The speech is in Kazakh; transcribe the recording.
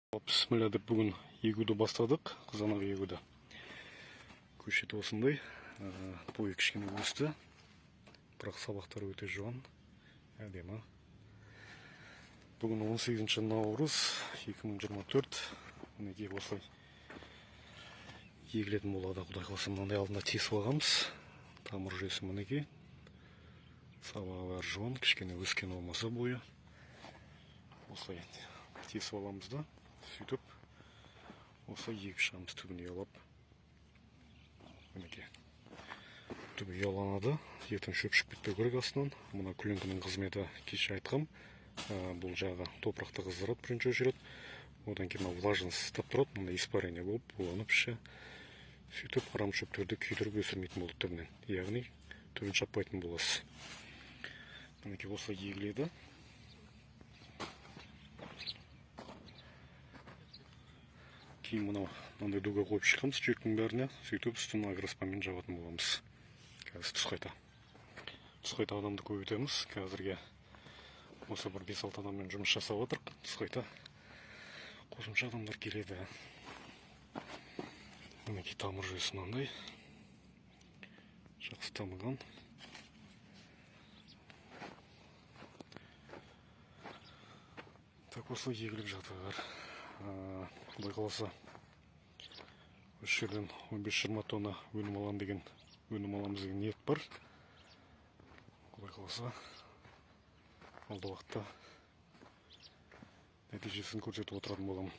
Бісміллә деп бүгін егуді бастадық, қызанақ егуді. Көшет осындай, бойы кішкене өсті, бірақ сабақтар өте жуан, әдемі. Бүгін 18 наурыз 2024, мінекей осылай егілетін болады. Құдай қаласа мынандай алдында тесіп алғанбыз. Тамыр жүйесі мінекей, сабағы бәрі жуан, кішкене өскен болмаса бойы. Осылай тесіп аламыз да, сөйтіп осылай егіп шығамыз түбін ұялап. Мінекей түбі ұяланады, ертең шөп шығып кетпеу керек астынан. Мына күліңкінің қызметі кеше айтқам, бұл жағы топырақты қыздырады, бірінші очередь. Одан кейін влажность ұстап тұрады, мына испарение болып буланып іші. Сөйтіп арам шөптерді күйдіріп өсірмейтін болды түбінен, яғни түбін шаппайтын боласыз. Мінекей осылай егіледі. Кейін мынандай дуға қойып шыққанбыз жүйектің бәріне, сөйтіп үстін агроспамен жабатын боламыз. Қазір түс қайта адамды көбейтеміз. Қазірге осы бір 5-6 адаммен жұмыс жасап отырық. Түс қайта қосымша адамдар келеді. Мінекей тамыр жүйесі мынандай жақсы дамыған. Так осылай егіліп жатыр. Құдай қаласа осы жерден 15-20 тонна өнім аламыз деген ниет бар. Құдай қаласа алдағы уақытта нәтижесін көрсетіп отыратын боламын.